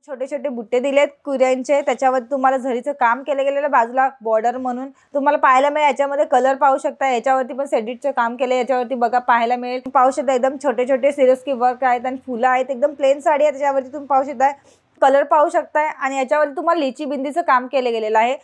छोटे छोटे बुट्टे दिलेत कुऱ्यांचे, त्याच्यावर तुम्हाला झरीचं काम केलं गेलेलं बाजूला बॉर्डर म्हणून तुम्हाला पाहायला मिळेल। याच्यामध्ये कलर पाहू शकता, याच्यावरती पण सेडिटचं काम केलं, याच्यावरती बघा पाहायला मिळेल। पाहू शकता एकदम छोटे छोटे सिरोस्की वर्क आहेत आणि फुलं आहेत, एकदम प्लेन साडी आहे त्याच्यावरती तुम्ही पाहू शकता कलर पाहू शकताय आणि याच्यावरती तुम्हाला लिची बिंदीचं काम केलं गेलेलं आहे।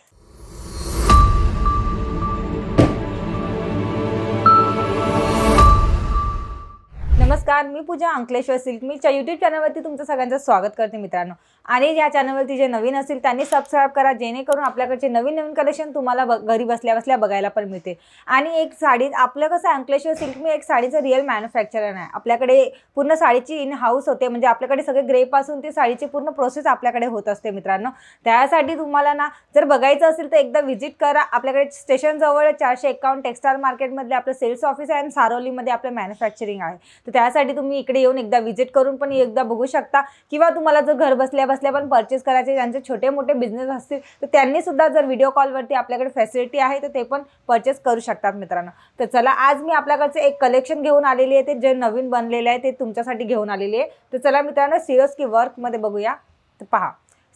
नमस्कार, मी पूजा अंकलेश्वर सिल्क मिलच्या यूट्यूब चॅनलवरती तुमचं सगळ्यांचं स्वागत करते मित्रांनो। आणि या चॅनलवरती जे नवीन असेल त्यांनी सबस्क्राइब करा, जेणेकरून आपल्याकडचे नवीन नवीन कलेक्शन तुम्हाला घरी बसल्या बसल्या बघायला पण मिळते। आणि एक साडी आपलं कसं अंकलेश्वर सिल्क मी एक साडीचं रिअल मॅन्युफॅक्चरर आहे। आपल्याकडे पूर्ण साडीची इन हाऊस होते, म्हणजे आपल्याकडे सगळे ग्रे पासून ती साडीची पूर्ण प्रोसेस आपल्याकडे होत असते मित्रांनो। त्यासाठी तुम्हाला ना जर बघायचं असेल तर एकदा व्हिजिट करा। आपल्याकडे स्टेशन जवळ 451 टेक्सटाईल मार्केटमध्ये आपलं सेल्स ऑफिस आहे आणि सारोलीमध्ये आपलं मॅन्युफॅक्चरिंग आहे। तर त्यासाठी तुम्ही इकडे येऊन एकदा व्हिजिट करून पण एकदा बघू शकता, किंवा तुम्हाला जर घर बसल्या बसल्या पण परचेस करायचे, ज्यांचे छोटे मोठे बिझनेस असतील तर त्यांनी सुद्धा जर व्हिडिओ कॉलवरती आपल्याकडे फॅसिलिटी आहे तर ते पण परचेस करू शकतात मित्रांनो। तर चला, आज मी आपल्याकडचे एक कलेक्शन घेऊन आलेली आहे, ते जे नवीन बनलेले आहे ते तुमच्यासाठी घेऊन आलेली आहे। तर चला मित्रांनो, सिरोस्की वर्कमध्ये बघूया। तर पहा,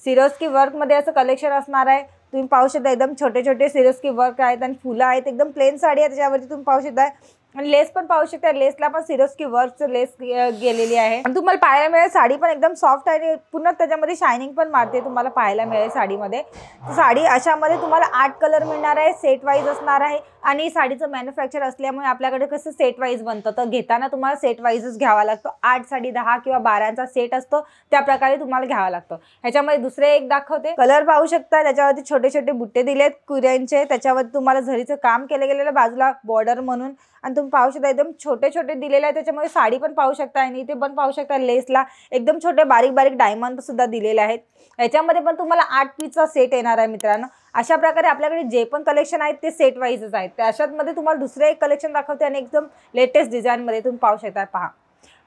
सिरोस्की वर्कमध्ये असं कलेक्शन असणार आहे। तुम्ही पाहू शकता एकदम छोटे छोटे सिरोस्की वर्क आहेत आणि फुलं आहेत, एकदम प्लेन साडी आहे त्याच्यावरती तुम्ही पाहू शकता आणि लेस पण पाहू शकता। लेसला पण सिरोस्की वर्कचं लेस गेलेली आहे आणि तुम्हाला पाहायला मिळेल साडी पण एकदम सॉफ्ट आहे, पुन्हा त्याच्यामध्ये शायनिंग पण मारते तुम्हाला पाहायला मिळेल साडीमध्ये। साडी अशामध्ये तुम्हाला 8 कलर मिळणार आहे, सेट वाईज असणार आहे। आणि साडीचं मॅन्युफॅक्चर असल्यामुळे आपल्याकडे कसं सेट वाईज बनतं, तर घेताना तुम्हाला सेट वाईजच घ्यावा लागतो। 8 साडी 10 किंवा 12चा सेट असतो, त्या प्रकारे तुम्हाला घ्यावा लागतो। ह्याच्यामध्ये दुसरे एक दाखवते, कलर पाहू शकता, त्याच्यावरती छोटे छोटे बुट्टे दिलेत कुऱ्यांचे, त्याच्यावर तुम्हाला झरीचं काम केलं गेलेलं बाजूला बॉर्डर म्हणून, आणि तुम्ही पाहू शकता एकदम छोटे छोटे दिलेले आहे। त्याच्यामध्ये साडी पण पाहू शकता आणि इथे पण पाहू शकता लेसला एकदम छोटे बारीक बारीक डायमंड सुद्धा दिलेले आहेत। याच्यामध्ये पण तुम्हाला 8 पीसचा सेट येणार आहे मित्रांनो। अशा प्रकारे आपल्याकडे जे पण कलेक्शन आहेत ते सेट वाईजच आहेत। त्याच्यामध्ये तुम्हाला दुसरे एक कलेक्शन दाखवते आणि एकदम लेटेस्ट डिझाईनमध्ये तुम्ही पाहू शकता। पहा,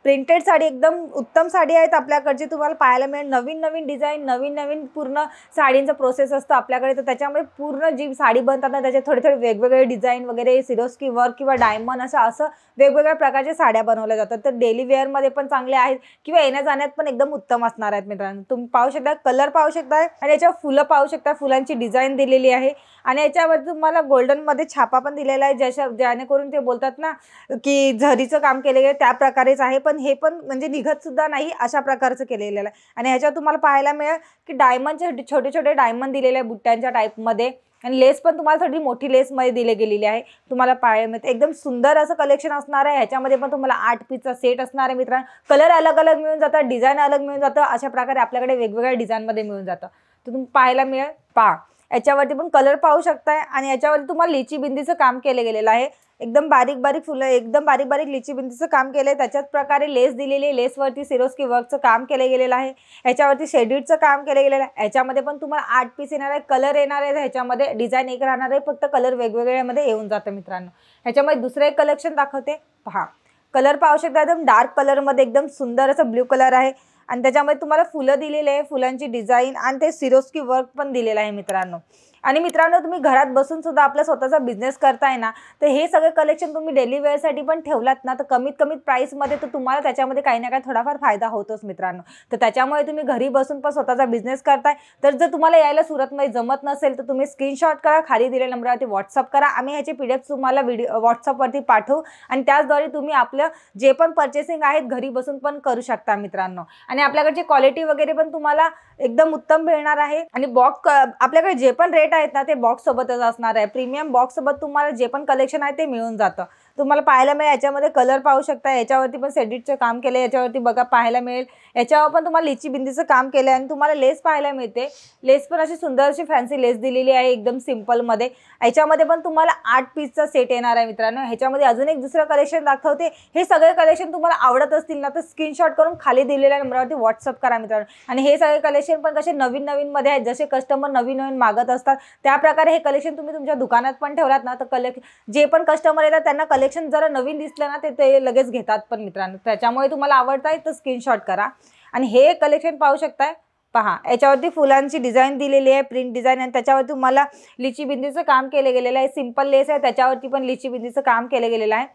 प्रिंटेड साडी एकदम उत्तम साडी आहेत आपल्याकडची, तुम्हाला पाहायला मिळेल नवीन नवीन डिझाईन, नवीन नवीन पूर्ण साडींचा प्रोसेस असतो आपल्याकडे। तर त्याच्यामुळे पूर्ण जी साडी बनतात ना त्याचे थोडे थोडे वेगवेगळे डिझाईन वगैरे, सिरोस्की वर्क किंवा डायमंड असं वेगवेगळ्या प्रकारच्या साड्या बनवल्या जातात। तर डेली वेअरमध्ये पण चांगले आहेत किंवा येण्या जाण्यात पण एकदम उत्तम असणार आहेत मित्रांनो। तुम्ही पाहू शकता कलर पाहू शकता आणि याच्यावर फुलं पाहू शकता, फुलांची डिझाईन दिलेली आहे आणि याच्यावर तुम्हाला गोल्डनमध्ये छापा पण दिलेला आहे, जेणेकरून ते बोलतात ना की झरीचं काम केले गेले त्या प्रकारेच आहे, पण हे पण म्हणजे निघत सुद्धा नाही अशा प्रकारचं केलेलं आहे। आणि ह्याच्यावर तुम्हाला पाहायला मिळेल की डायमंडचे छोटे छोटे डायमंड दिलेले आहे बुट्ट्यांच्या टाईपमध्ये, आणि लेस पण तुम्हाला थोडी मोठी लेसमध्ये दिली गेलेली आहे। तुम्हाला पाहायला मिळते एकदम सुंदर असं कलेक्शन असणार आहे। ह्याच्यामध्ये पण तुम्हाला 8 पीसचा सेट असणार आहे मित्रांनो। कलर अलग अलग मिळून जातात, डिझाईन अलग मिळून जातं, अशा प्रकारे आपल्याकडे वेगवेगळ्या डिझाईनमध्ये मिळून जातं। तर तुम्ही पाहायला मिळेल, पहा याच्यावरती पण कलर पाहू शकताय आणि याच्यावरती तुम्हाला लिची बिंदीचं काम केलं गेलेलं आहे। एकदम बारीक बारीक फुलं, एकदम बारीक बारीक लिची बिंदीचं काम केलंय, त्याच्याच प्रकारे लेस दिलेली आहे, लेसवरती सिरोस्की वर्कचं काम केलं गेलेलं आहे। ह्याच्यावरती शेडिडचं काम केलं गेलेलं आहे। ह्याच्यामध्ये पण तुम्हाला 8 पीस येणार आहे, कलर येणार आहे, ह्याच्यामध्ये डिझाईन एक राहणार आहे, फक्त कलर वेगवेगळ्यामध्ये येऊन जातं मित्रांनो। ह्याच्यामध्ये दुसरं एक कलेक्शन दाखवते, पहा कलर पाहू शकता एकदम डार्क कलरमध्ये एकदम सुंदर असं ब्ल्यू कलर आहे आणि त्याच्यामध्ये तुम्हाला फुलं दिलेले आहे, फुलांची डिझाईन आणि ते सिरोस्की वर्क पण दिलेलं आहे मित्रांनो। आणि मित्रांनो, तुम्ही घरात बसून सुद्धा आपला स्वतःचा बिझनेस करताय ना, तर हे सगळे कलेक्शन तुम्ही डेली वेअरसाठी पण ठेवलात ना, तर कमीत कमीत प्राईसमध्ये तर तुम्हाला त्याच्यामध्ये काही ना काही थोडाफार फायदा होतोच मित्रांनो। तर त्याच्यामुळे तुम्ही घरी बसून पण स्वतःचा बिझनेस करताय, तर जर तुम्हाला यायला सुरतमध्ये जमत नसेल तर तुम्ही स्क्रीनशॉट करा, खाली दिलेल्या नंबरवरती व्हॉट्सअप करा, आम्ही ह्याचे PDF तुम्हाला व्हॉट्सअपवरती पाठवू आणि त्याचद्वारे तुम्ही आपलं जे पण परचेसिंग आहेत घरी बसून पण करू शकता मित्रांनो। आणि आपल्याकडची क्वालिटी वगैरे पण तुम्हाला एकदम उत्तम मिळणार आहे आणि बॉक्स आपल्याकडे जे पण रेट आहेत ना ते बॉक्स सोबतच असणार आहे। प्रीमियम बॉक्स सोबत तुम्हाला जे पण कलेक्शन आहे ते मिळून जातं। तुम्हाला पाहायला मिळेल याच्यामध्ये कलर पाहू शकता, याच्यावरती पण सेडिटचं काम केलं, याच्यावरती बघा पाहायला मिळेल याच्यावर पण तुम्हाला लिची बिंदीचं काम केलं आहे आणि तुम्हाला लेस पाहायला मिळते। लेस पण अशी सुंदर अशी फॅन्सी लेस दिलेली आहे एकदम सिंपलमध्ये। याच्यामध्ये पण तुम्हाला 8 पीसचा सेट येणार आहे मित्रांनो। ह्याच्यामध्ये अजून एक दुसरं कलेक्शन दाखवते। हे सगळे कलेक्शन तुम्हाला आवडत असतील ना तर स्क्रीनशॉट करून खाली दिलेल्या नंबरवरती व्हॉट्सअप करा मित्रांनो। आणि हे सगळे कलेक्शन पण कसे नवीन नवीन मध्ये आहेत, जसे कस्टमर नवीन नवीन मागत असतात त्या प्रकारे हे कलेक्शन तुम्ही तुमच्या दुकानात पण ठेवलात ना तर जे पण कस्टमर येतात त्यांना कलेक्शन जरा नवीन दिसलं ना ते लगेच घेतात पण मित्रांनो। त्याच्यामुळे तुम्हाला आवडताय तर स्क्रीनशॉट करा आणि हे कलेक्शन पाहू शकताय, पहा याच्यावरती फुलांची डिझाईन दिलेली आहे, प्रिंट डिझाईन, आणि त्याच्यावरती तुम्हाला लिची बिंदीचं काम केलं गेलेलं आहे। सिंपल लेस आहे, त्याच्यावरती पण लिची बिंदीचं काम केलं गेलेलं आहे।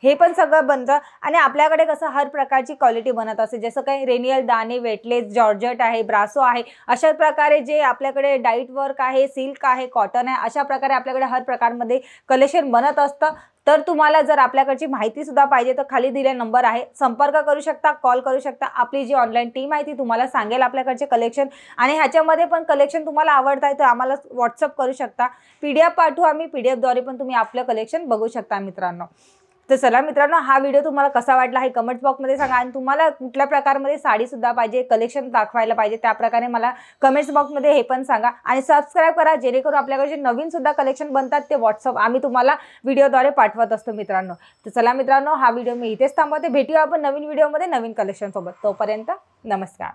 हे पण सगळं बनतं आणि आपल्याकडे कसं हर प्रकारची क्वालिटी बनत असते, जसं काही रेनियल दाणे, वेटलेस, जॉर्जेट आहे, ब्रासो आहे, अशा प्रकारे जे आपल्याकडे डाईट वर्क आहे, सिल्क आहे, कॉटन आहे, अशा प्रकारे आपल्याकडे हर प्रकारमध्ये कलेक्शन बनत असतं. तर तुम्हाला जर आपल्याकडची माहिती सुद्धा पाहिजे तर खाली दिलेला नंबर आहे, संपर्क करू शकता, कॉल करू शकता. आपली जी ऑनलाईन टीम आहे ती तुम्हाला सांगेल आपल्याकडचे कलेक्शन. आणि ह्याच्यामध्ये पण कलेक्शन तुम्हाला आवडत आहे तर आम्हाला व्हॉट्सअप करू शकता, PDF पाठवू आम्ही, PDF द्वारे पण तुम्ही आपलं कलेक्शन बघू शकता मित्रांनो. तर चला मित्रांनो, हा व्हिडिओ तुम्हाला कसा वाटला हे कमेंट बॉक्समध्ये सांगा. आणि तुम्हाला कुठल्या प्रकारमध्ये साडी सुद्धा पाहिजे, कलेक्शन दाखवायला पाहिजे, त्या प्रकारे मला कमेंट्स बॉक्समध्ये हे पण सांगा. आणि सबस्क्राईब करा, जेणेकरून आपल्याकडे जे नवीन सुद्धा कलेक्शन बनतात ते व्हॉट्सअप आम्ही तुम्हाला व्हिडिओद्वारे पाठवत असतो मित्रांनो. तर चला मित्रांनो, हा व्हिडिओ मी इथेच थांबवते. भेटूया आपण नवीन व्हिडिओमध्ये नवीन कलेक्शन सोबत. तोपर्यंत नमस्कार.